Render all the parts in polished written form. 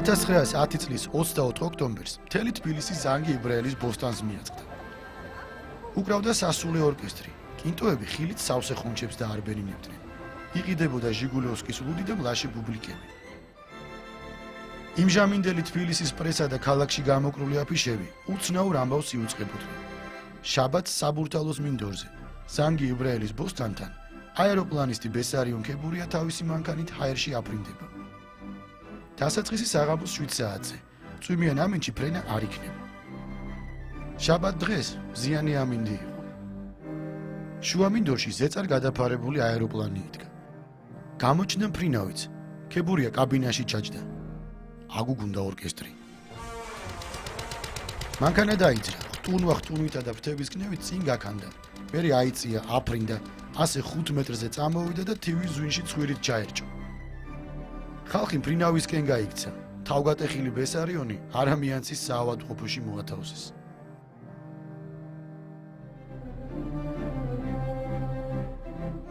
$1910 წლის 24 ოქტომბერს მთელი თბილისი ზანგი იბრაელის ბოსტანს მიაწყდა. უკრავდა სასულე ორკესტრი, კინტოები ხილით სავსე ხუნჩებს დაარბენინებდნენ. იყიდებოდა ჟიგულოვსკის ლუდი და მლაშე ბუბლიკები. იმჟამინდელი თბილისის პრესა და ქალაქში გამოკრული აფიშები უცნაურ ამბავს იუწყებოდნენ. შაბათს საბურთალოს მინდორზე, ზანგი იბრაელის ბოსტანთან, აეროპლანისტი ბესარიონ ქებურია თავისი მანქანით ჰაერში აფრინდება. დასაწყისი საღამოს 7 საათზე. წვიმიან ამინდში ფრენა არ იქნება. შაბათ დღეს მზიანი ამინდი იყო. შუამინდორში ზეწარ გადაფარებული აეროპლანი იდგა. გამოჩნდა მფრინავიც. ქებურია კაბინაში ჩაჯდა. აგუგუნდა ორკესტრი. მანქანა დაიძრა. ხტუნვითა და ფრთების კნევით წინ გაქანდა. მერე აიწია, აფრინდა, ასე 5 მეტრზე წამოვიდა და თივის ზვინში ცხვირით ჩაერჭა. ხალხი მფრინავისკენ გაიქცა. თავგატეხილი ბესარიონი არამიანცის საავადმყოფოში მოათავსეს.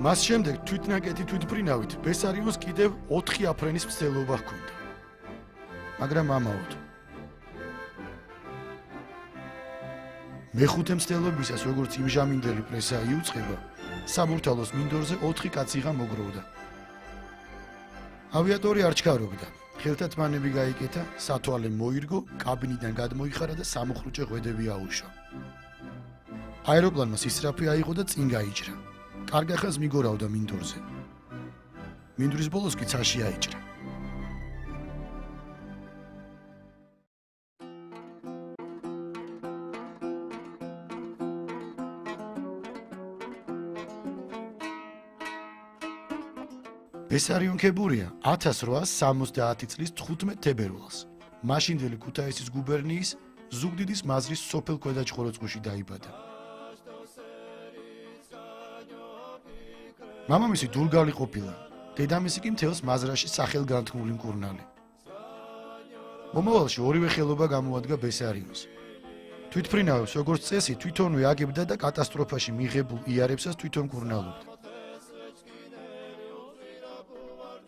მას შემდეგ თვითნაკეთი თვითმფრინავით ბესარიონს კიდევ 4 აფრენის მცდელობა ჰქონდა. მაგრამ ამაოდ. მეხუთე მცდელობისას, როგორც იმჟამინდელი პრესა იუწყება, საბურთალოს მინდორზე 4 კაციღა მოგროვდა. ავიატორი არ ჩქარობდა. ხელთათმანები გაიკეთა, სათვალე მოირგო, კაბინიდან გადმოიხარა და სამოხრუჭე ღვედები აუშვა. აეროპლანმა სისრაფე აიღო და წინ გაიჭრა. კარგახანს მიგორავდა მინდორზე. მინდვრის ბოლოს კი ცაში აიჭრა. ბესარიონ ქებურია 1870 წლის 15 თებერვალს მაშინდელი ქუთაისის გუბერნიის ზუგდიდის მაზრის სოფელ ქვედაჭყოროწყუში დაიბადა. მამამისი დურგალი ყოფილა, დედამისი კი მთელს მაზრაში სახელგანთქმული მკურნალი. მომავალში ორივე ხელობა გამოადგა ბესარიონს. თვითმფრინავებს როგორც წესი თვითონვე აგებდა და კატასტროფაში მიღებულ იარებსაც თვითონ მკურნალობდა.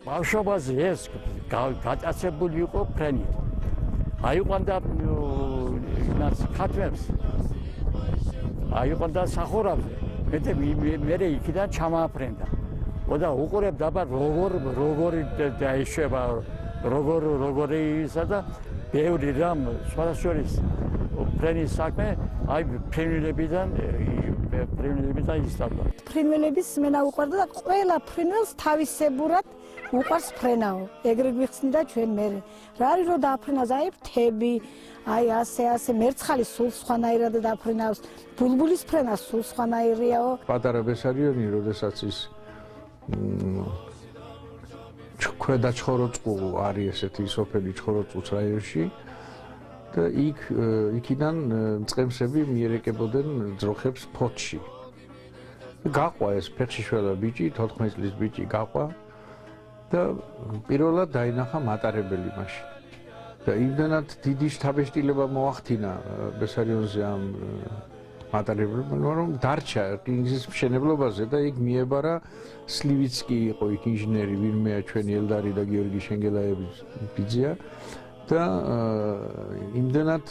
ბავშვობაზე ეს გატაცებული იყო ფრენით. აიყვანდა იმას ხატვებს. აიყვანდა სახურავზე. მე იქიდან ჩამააფრენდა. და უყურებდა როგორი დაიშვება, როგორი ისა და ბევრი რამ სხვადასხვა ფრენის საქმე, აი ფრენელებიდან ისწავლა. ფრინველების მენა უყვარდა და ყველა ფრინველს თავისებურად უყვარს ფრენაო. ეგრე გვიხსნიდა ჩვენ მერე. რა არის რომ დააფრენავს აი ფრთები, აი ასე მერცხალი სულ სხვანაირად დააფრენავს, ბულბულის ფრენა სულ სხვანაირიაო. პატარა ბესარიონი, როდესაც ის ქვედაჭყოროწყუ არის ესეთი სოფელი ჭყოროწყუს რაიონში და იქიდან მწყემსები მიერეკებოდნენ ძროხებს ფოთში. გაყვა ეს ფეხშიშველა ბიჭი, 14 წლის ბიჭი გაყვა და პირველად დაინახა მატარებელი მაშინ. და იმდენად დიდი შთაბეჭდილება მოახდინა ბესარიონზე ამ მატარებელმა, რომ დარჩა რკინიგზის მშენებლობაზე და იქ მიებარა სლივიცკი იყო იქ ინჟინერი, ვინმეა ჩვენი ელდარი და გიორგი შენგელაევის ბიძია და იმდენად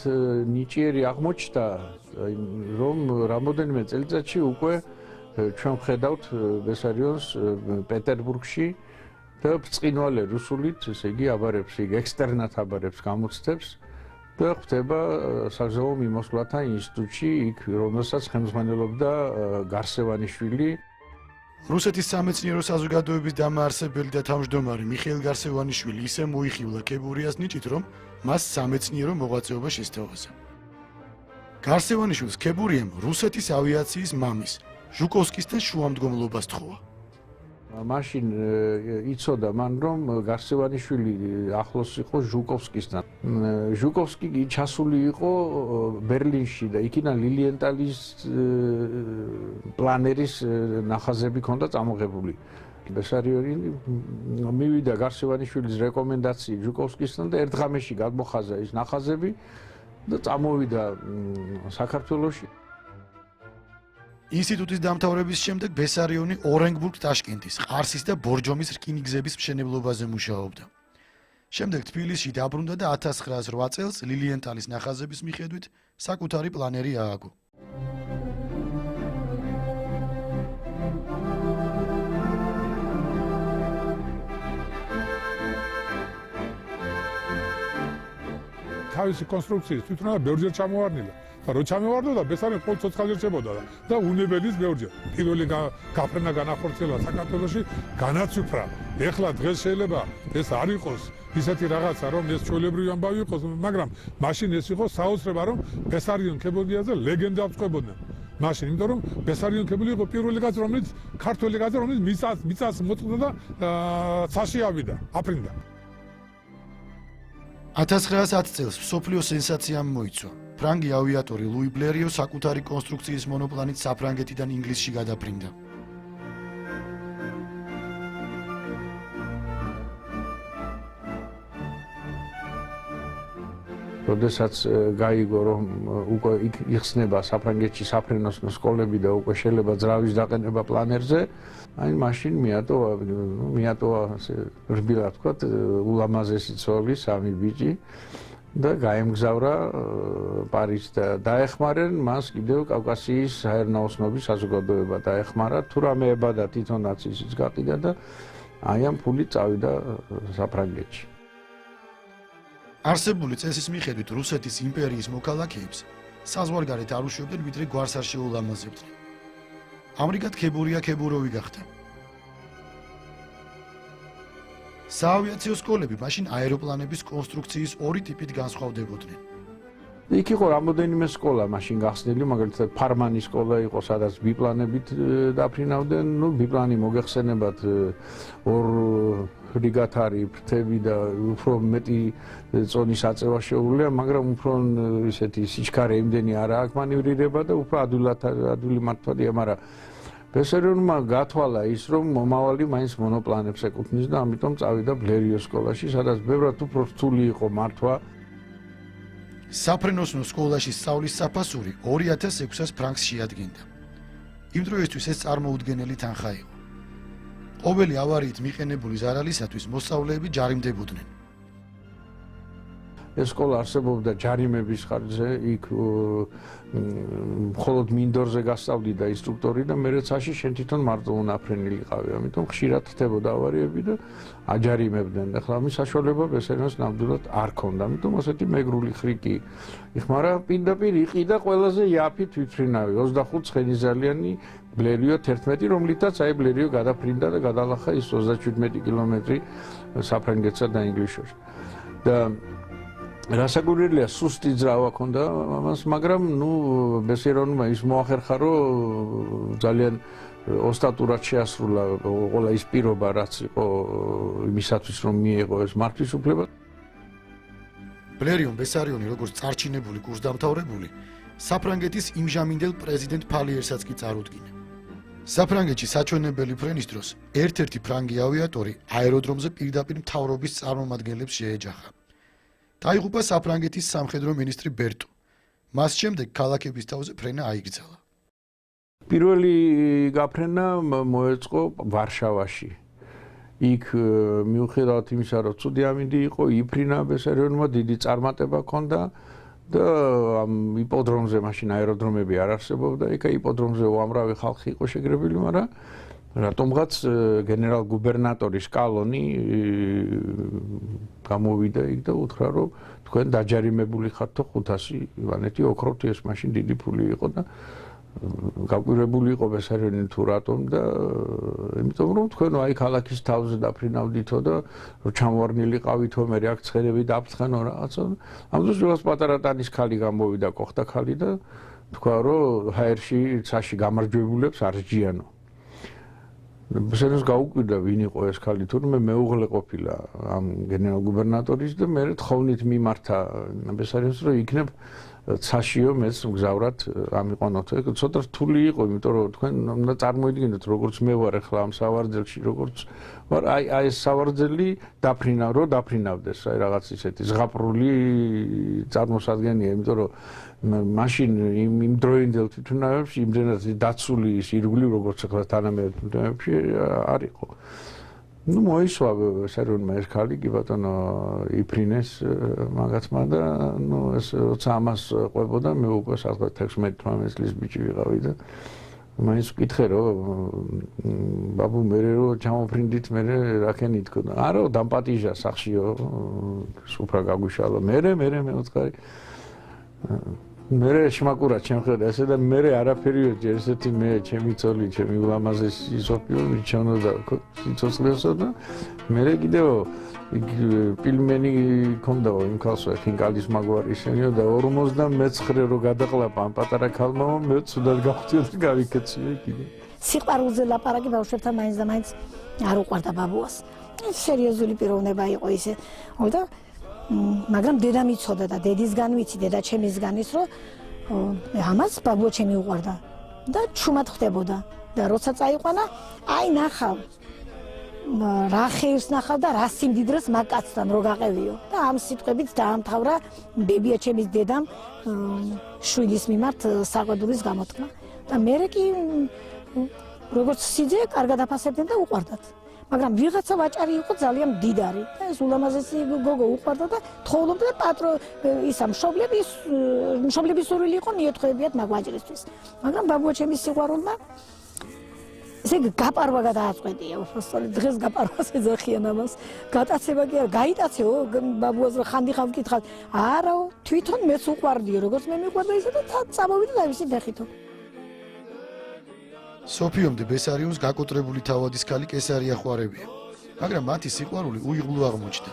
ნიჭიერი აღმოჩნდა, რომ რამოდენიმე წელიწადში უკვე ჩვენ ვხედავთ ბესარიონს პეტერბურგში და ბრწყინვალე რუსულით, ესე იგი აბარებს, იქ ექსტერნად აბარებს გამოცდებს და ხდება საზღვაო მიმოსვლათა ინსტიტუტში, იქ რომელსაც ხელმძღვანელობდა გარსევანიშვილი. რუსეთის სამეცნიერო საზოგადოების დამაარსებელი და თავმჯდომარე მიხეილ გარსევანიშვილი ისე მოიხილა ქებურიას ნიჭით, რომ მას სამეცნიერო მოღვაწეობა შესთავაზა. გარსევანიშვილს ქებურიამ რუსეთის ავიაციის მამის ჟუკოვსკისთან შუამდგომლობას თხოვა. მაშინ იცოდა მან რომ გარსევანიშვილი ახლოს იყო ჟუკოვსკისთან. ჟუკოვსკი ჩასული იყო ბერლინში და იქიდან ლილიენტალის პლანერის ნახაზები ჰქონდა წამოღებული. ბესარიონი მივიდა გარსევანიშვილის რეკომენდაციით ჟუკოვსკისთან და ერთ ღამეში გადმოხაზა ის ნახაზები და წამოვიდა საქართველოში. ინსტიტუტის დამთავრების შემდეგ ბესარიონი ორენბურგ ტაშკენტის, ყარსის და ბორჯომის რკინიგზების მშენებლობაზე მუშაობდა. შემდეგ თბილისში დაბრუნდა და 1908 წელს ლილიენტალის ნახაზების მიხედვით საკუთარი პლანერი ააგო. თავისი კონსტრუქციის თვითონა ბევრჯერ ჩამოვარდნილა და რო ჩამოვარდოდა ბესარიონ ყოველ ცოცხალჯერ შებოდა და უნებელის ბევრჯერ პირველი გაფრენა განახორციელა საქართველოში განაცვიფრა ეხლა დღეს შეიძლება ეს არ იყოს ისეთი რაღაცა რომ ეს ჩვეულებრივი ამბავი იყოს მაგრამ მაშინ ეს იყო საოცრება რომ ბესარიონ ქებოდიაზე ლეგენდა აღწყვებოდნენ მაშინ იმიტომ რომ ბესარიონ ქებული იყო პირველი კაცი რომელიც ქართველი კაცი რომელიც მიწას მოწყდა და ცაში ავიდა აფრინდა 1910 წელს მსოფლიო სენსაციამ მოიცვა. ფრანგი ავიატორი ლუი ბლერიო საკუთარი კონსტრუქციის მონოპლანით საფრანგეთიდან ინგლისში გადაფრინდა. როდესაც გაიგო რომ უკვე იხსნება საფრანგეთში საფრენოს სკოლები და უკვე შეიძლება ძრავის დაყენება პლანერზე, აი მაშინ მიატოვა რბილად ვთქვათ, ულამაზესი ცოლი, სამი ბიჭი და გაემგზავრა პარიზს და დაეხმარენ მას კიდევ კავკასიის საერნაოსნობის საზოგადოება დაეხმარა, თუ რამე ებადა თვითონაც ისიც გაყიდა და აი ამ ფულით წავიდა საფრანგეთში. არსებული წესის მიხედვით რუსეთის იმპერიის მოქალაქეებს საზღვარგარეთ არ უშვებდნენ, ვიდრე გვარს არ შეულამაზებდნენ. ამრიგად ქებურია ქებუროვი გახდა. საავიაციო სკოლები მაშინ აეროპლანების კონსტრუქციის ორი ტიპით განსხვავდებოდნენ. იქ იყო რამოდენიმე სკოლა მაშინ გახსნილი, მაგალითად ფარმანის სკოლა იყო, სადაც ბიპლანებით დაფრინავდნენ, ბიპლანი მოგეხსენებათ ორ რიგათარი ფრთები და უფრო მეტი წონის აწევა შეუძლია, მაგრამ უფრო ისეთი სიჩქარე იმდენი არა აქვს მანევრირება და უფრო ადვილი მართვადია, მაგრამ ბესარიონმა გათვალა ის, რომ მომავალი მაინც მონოპლანებს ეკუთვნის და ამიტომ წავიდა ბლერიოს სკოლაში, სადაც ბევრად უფრო რთული იყო მართვა. საფრენოსნო სკოლაში სწავლის საფასური 2600 ფრანკს შეადგენდა. იმ დროისთვის ეს წარმოუდგენელი თანხა იყო. ყოველი ავარიით მიყენებული ზარალისათვის მოსწავლეები ჯარიმდებოდნენ. ეს სკოლა არსებობდა ჯარიმების ხარჯზე, იქ მხოლოდ მინდორზე გასწავლიდა ინსტრუქტორი და მე რეცაში შენ თვითონ მარტო უნაფრენილიყავი, ამიტომ ხშირად ხდებოდა ავარიები და აჯარიმებდნენ. ახლა ამის საშუალება ბესარიონს ნამდვილად არ ჰქონდა, ამიტომ ასეთი მეგრული ხრიკი იხმარა, პირდაპირ იყიდა ყველაზე იაფი თვითფრინავი 25 ცხენიზალიანი ბლერიო 11, რომლითაც აი ბლერიო გადაფრინდა და გადალახა ის 37 კილომეტრი საფრანგეთსა და ინგლისში. და რასაკვირველია, სუსტი ძრავა ჰქონდა ამას, მაგრამ ბესარიონმა ის მოახერხა, რომ ძალიან ოსტატურად შეასრულა ყველა ის პირობა, რაც იყო იმისათვის, რომ მიეღო ეს მართვის უფლება. ბლერიონ ბესარიონი როგორც წარჩინებული კურსდამთავრებული, საფრანგეთის იმჟამინდელ პრეზიდენტ ფალიერსაც კი წარუდგინა. საფრანგეთში საჩვენებელი ფრენის დროს ერთ-ერთი ფრანგი ავიატორი აეროდრომზე პირდაპირ მთავრობის წარმომადგენლებს შეეჯახა. დაიღუპა საფრანგეთის სამხედრო მინისტრი ბერტო. მას შემდეგ ქალაქების თავზე ფრენა აიგრძალა. პირველი გაფრენა მოეწყო ვარშავაში. იქ მიუხედავად იმისა, რომ ცუდი ამინდი იყო, იფრინა ბესარიონმა, დიდი წარმატება ჰქონდა და ამ იპოდრომზე მაშინ აეროდრომები არ არსებობდა, იქ იპოდრომზე უამრავი ხალხი იყო შეგრებილი, მაგრამ რატომღაც გენერალ-გუბერნატორი სკალონი გამოვიდა იქ და უთხრა, რომ თქვენ დაჯარიმებული ხართ 500 ივანეთი ოქროთი, ეს მაშინ დიდი ფული იყო და გაკვირვებული იყო ბესარიონი თუ რატომ და იმიტომ რომ თქვენ აი ქალაქის თავზე დაფრინავდითო და რომ ჩამოვარდნილიყავითო, მე აქ ცხენები დაფრთხანო რაღაცა. ამ დროს რაღაც პატარა ტანის ქალი გამოვიდა, კოხთა ქალი და თქვა, რომ ჰაერში ცაში გამარჯვებულებს არ სჯიანო. ბესარიონს გაუკვირდა ვინ იყო ეს ქალი, თურმე მეუღლე ყოფილა ამ გენერალ გუბერნატორის და მე თხოვნით მიმართა ბესარიონს, რომ იქნებ ცაშიო მეც მგზავრად ამიყვანოთ. ცოტა რთული იყო, იმიტომ რომ თქვენ უნდა წარმოიდგინოთ, როგორც მე ვარ ახლა ამ სავარძელში, როგორც ვარ, აი ეს სავარძელი დაფრინავდეს, აი რაღაც ისეთი ზღაპრული წარმოსადგენია, იმიტომ რომ მაშინ იმ დროინდელ თვითმფრინავებში იმდენად დაცული ის ირგვლივ, როგორც ახლა თანამედროვე თვითმფრინავებში არ იყო. Ну, მოისვა ბესარიონმა ეს ქალი, კი ბატონო, იფრინეს მაგათმა და ну, ეს როცა ამას ყვებოდა, მე უკვე 16-18 წლის ბიჭი ვიყავი და მაინც ვკითხე, რომ ბაბუ მერე რო ჩამოფრინდით, მერე რაკენი თქო. არა, დამპატიჟა სახშიო, სუფრა გაგვიშალა. მერე მე უცხარი. მერე შემაკურა ჩემხედა ესე და მერე არაფერი ვეძი ესეთი მე ჩემი ცოლი ჩემი ულამაზესი სოფიო მიჩვენოდა სიცოცხლესო და მერე კიდევ პილმენი ქონდა იმ ქალსო ხინკალის მაგვარი შენიო და 59 რო გადაყლაპა ამ პატარა ქალმა მე ცუდად გავხდიო და გავიქეციე კიდე სიყვარულზე ლაპარაკი ბავშვებთან მაინც და მაინც არ უყვარდა ბაბუას სერიოზული პიროვნება იყო ისე და მაგრამ დედამ იცოდა და დედისგან ვიცი დედა ჩემისგან ის რომ ამას ბაბუა ჩემი უყვარდა და ჩუმად ხდებოდა და როცა წაიყვანა აი ნახავ რა ხერს ნახავ და რა სიმდიდრეს მაგკაცთან რო გაყევიო და ამ სიტყვებით დაამთავრა ბებია ჩემის დედამ შვილის მიმართ საყვედურის გამოთქმა და მე კი როგორც სიძე კარგად აფასებდნენ და უყვარდათ მაგრამ ვიღაცა ვაჭარი იყო ძალიან მდიდარი და ეს ულამაზესი გოგო უყვარდა და თხოვლობდა პატრო ისა მშობლების სურვილი იყო მიეთხოვებიათ მაგ ვაჭრისთვის მაგრამ ბაბუა ჩემის სიყვარულმა ესე გაპარვა გადააწყვეტია უბრალოდ დღეს გაპარვას ეძახიან ამას გატაცება კი არა გაიტაცეო ბაბუას რა ხანდიხავ ვკითხავ არაო თვითონ მეც უყვარდიო როგორც მე მიყვარდა ისე და წამოვიდა და ისე დახითო სოფიომდე ბესარიონს გაკოტრებული თავადის ქალი კესარია ხვარებია, მაგრამ მათი სიყვარული უიღბლო აღმოჩნდა.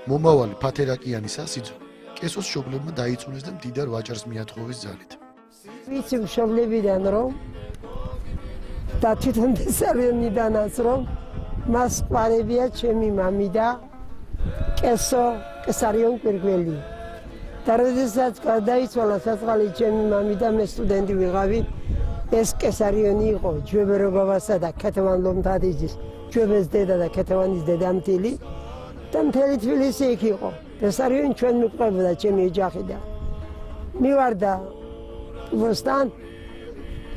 მომავალი ფათერაკიანი სასიძო კესოს მშობლებმა დაიწუნეს და მდიდარ ვაჭარს მიათხოვეს ძალით. ვიცი მშობლებიდან რომ და თვითონ ბესარიონიდანაც რომ მას ყვარებია ჩემი მამი და კესარიონ კვირგველი. და როდესაც გადაიცვალა საწყალი ჩემი მამი და მე სტუდენტი ვიყავი ეს კესარიონი იყო ჯვებერო ბაბასა და ქეთევან ლომთადიძის ჯვებეს დედა და ქეთევანის დედამთილი და მთელი თბილისი იქ იყო კესარიონი ჩვენ მიყვებოდა ჩემი ოჯახი და მივარდა ვოსთან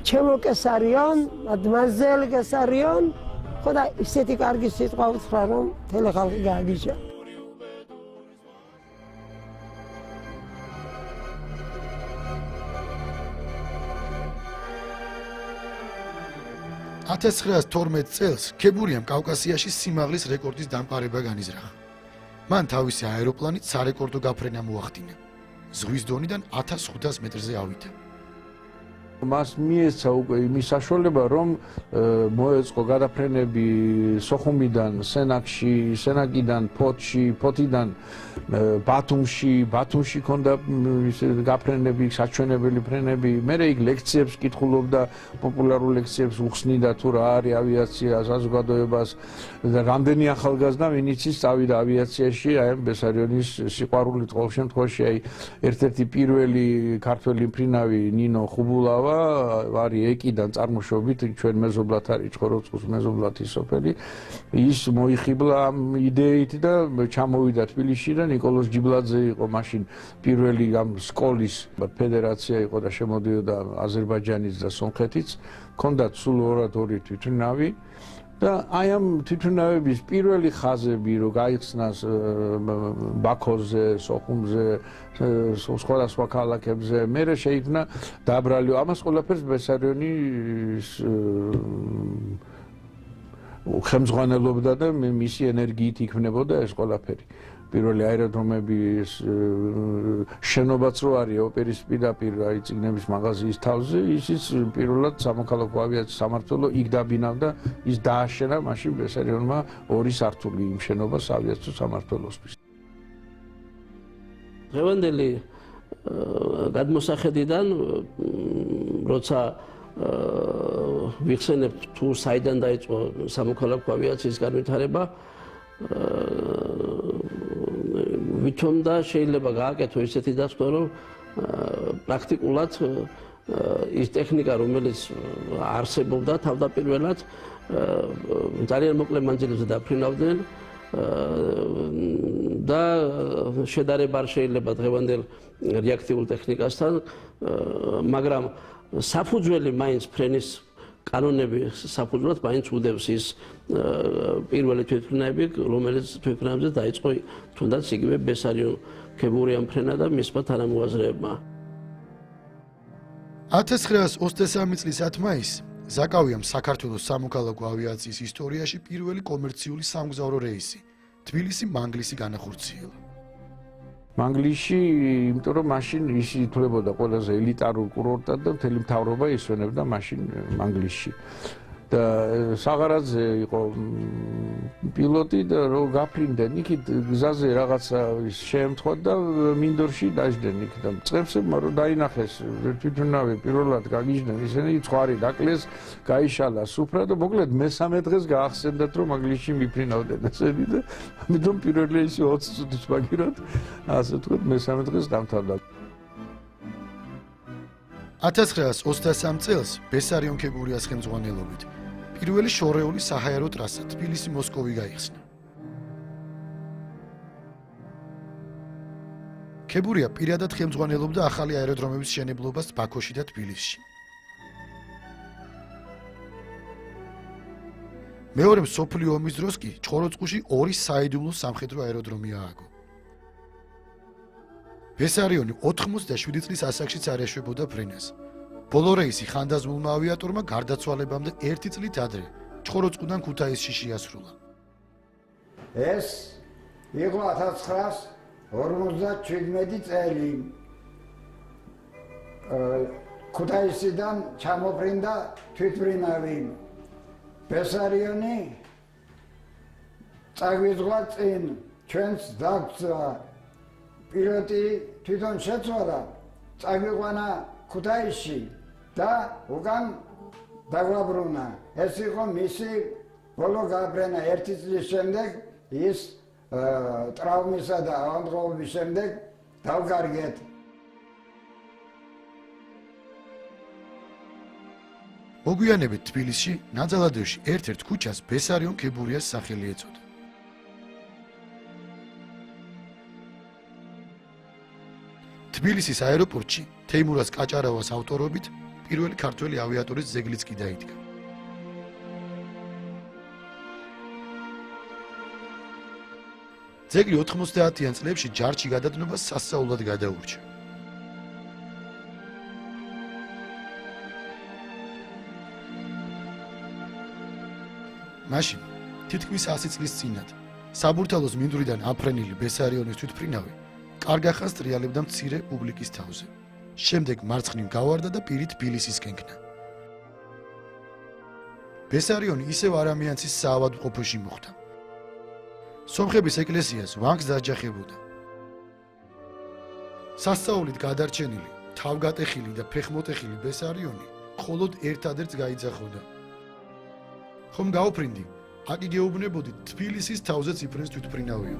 ჩემო კესარიონ მადმაზელ კესარიონ ხო და ისეთი კარგი სიტყვა უთხრა რომ მთელი ხალხი გააგიჟა $1912 წელს ქებურიამ კავკასიაში სიმაღლის რეკორდის დამყარება განიზრახა. მან თავისი აეროპლანით სარეკორდო გაფრენა მოახდინა. ზღვის დონიდან 1500 მეტრზე ავიდა. მას მიეცა უკვე იმის საშუალება, რომ მოეწყო გადაფრენები სოხუმიდან, სენაკიდან, ფოთიდან ბათუმში ქონდა გაფრენები, საჩვენებელი ფრენები. მერე იქ ლექციებს კითხულობდა, პოპულარულ ლექციებს უხსნიდა თუ რა არის ავიაცია, საზოგადოებას და რამდენი ახალგაზრდა ვინც წავიდა ავიაციაში, აი ბესარიონის სიყვარულით ყოველ შემთხვევაში აი ერთ-ერთი პირველი ქართველი მფრინავი ნინო ხუბულავა არის ეკიდან წარმოშობით ჩვენ მეზობლად არის ცხოროწყუს მეზობლათი სოფელი ის მოიხიბლა ამ იდეით და ჩამოვიდა თბილისში და ნიკოლოზ ჯიბლაძე იყო მაშინ პირველი ამ სკოლის ფედერაცია იყო და შემოდიოდა აზერბაიჯანიც და სომხეთიც ჰქონდათ სულ ორად-ორი თვითმფრინავი და აი ამ თვითმფრინავების პირველი ხაზები რო გაიხსნას ბაქოზე, სოხუმზე, სხვადასხვა ქალაქებზე, მერე შეიქმნა დაბრალი. ამას ყველაფერს ბესარიონი ხელმძღვანელობდა და მისი ენერგიით იქმნებოდა ეს ყველაფერი. პირველი აეროდრომების შენობაც რო არის ოპერის პირდაპირ აი წიგნების მაღაზიის თავზე, ისიც პირველად სამოქალაქო ავიაციის სამმართველო იქ დაბინავდა, ის დააშენა მაშინ ბესარიონმა ორი სართული იმ შენობას ავიაციის სამმართველოსთვის. დღევანდელი გადმოსახედიდან როცა ვიხსენებთ თუ საიდან დაიწყო სამოქალაქო ავიაციის განვითარება, ვითომ და შეიძლება გააკეთო ისეთი დასკვნა, რომ პრაქტიკულად ის ტექნიკა, რომელიც არსებობდა თავდაპირველად, ძალიან მოკლე მანძილებზე დაფრინავდნენ და შედარება არ შეიძლება დღევანდელ რეაქტიულ ტექნიკასთან, მაგრამ საფუძველი მაინც ფრენის კანონები საფუძვლად მაინც უდევს ის პირველი თვითმფრინავები, რომელიც თვითმფრინავებზე დაიწყო თუნდაც იგივე ბესარიონ ქებურიან ფრენა და მისმა თანამოაზრეებმა. 1923 წლის 10 მაისს ზაკავიამ საქართველოს სამოქალაქო ავიაციის ისტორიაში პირველი კომერციული სამგზავრო რეისი თბილისი-მანგლისი განახორციელა. მანგლისში, იმიტომ რომ მაშინ ის ითვლებოდა ყველაზე ელიტარულ კურორტად და მთელი მთავრობა ისვენებდა მაშინ მანგლისში. და საღარაძე იყო პილოტი და რო გაფრინდნენ იქით გზაზე რაღაცა შეემთხვა და მინდორში დაждდნენ იქ და წებსებმა რო დაინახეს თვითმფრინავი პირველად გაგიჟდნენ ისინი ცხვარი დაკლეს, გაიშალა სუფრა და მოკლედ მესამე დღეს გაახსენდათ რომ მანგლისში მიფრინავდნენ ესენი და ამიტომ პირველი ის 20 წუთის მაგირად ასე თქვა მესამე დღეს დამთავრდა. 1923 წელს ბესარიონ ქებურიას ხელმძღვანელობით პირველი შორეული საჰაერო ტრასა თბილისი-მოსკოვი გაიხსნა. ქებურია პირადად ხელმძღვანელობდა ახალი აეროდრომების მშენებლობას ბაქოში და თბილისში. მეორე მსოფლიო ომის დროს კი ჭყოროწყუში ორი საიდუმლო სამხედრო აეროდრომი ააგო. ბესარიონი 87 წლის ასაკშიც არ ეშვებოდა ფრენას. ბოლო რეისი ხანდაზმულმა ავიატორმა გარდაცვალებამდე 1 წლით ადრე ჭყოროწყუდან ქუთაისში შეასრულა. ეს იყო 1957 წელი. ქუთაისიდან ჩამოფრინდა თვითმფრინავი. ბესარიონი წაგვიძღვა წინ ჩვენს დაგწვა. პილოტი თვითონ შეცვალა, წაგვიყვანა ქუთაისში და უკან დაგვაბრუნა. ეს იყო მისი ბოლო გაფრენა. 1 წლის შემდეგ ის ტრავმისა და ავადმყოფობის შემდეგ დავგარგეთ. მოგვიანებით თბილისში ნაძალადევში ერთ-ერთ ქუჩას ბესარიონ ქებურიას სახელი ეწოდა. თბილისის აეროპორტში თეიმურაზ კაჭარავას ავტორობით პირველი ქართველი ავიატორის ძეგლიც კი დაიდგა. ძეგლი 90-იან წლებში ჯარში გადადნობას სასწაულად გადაურჩა. მაშინ თითქმის 100 წლის წინათ საბურთალოს მინდვრიდან აფრენილი ბესარიონის თვითმფრინავი კარგ ახალს ტრიალებდა მცირე პუბლიკის თავზე. შემდეგ მარცხნივ გავარდა და პირით თბილისის გენქნა. ბესარიონი ისევ არამიანცის საავადმყოფოში მოხვდა. სომხების ეკლესიას ვანგს დაჯახებოდა. სასწაულით გადარჩენილი, თავგატეხილი და ფეხმოტეხილი ბესარიონი მხოლოდ ერთადერთს გაიძახოდა. ხომ გაუფრინდი, აკი გეუბნებოდი თბილისის თავზე ციფრენს თვითმფრინავიო.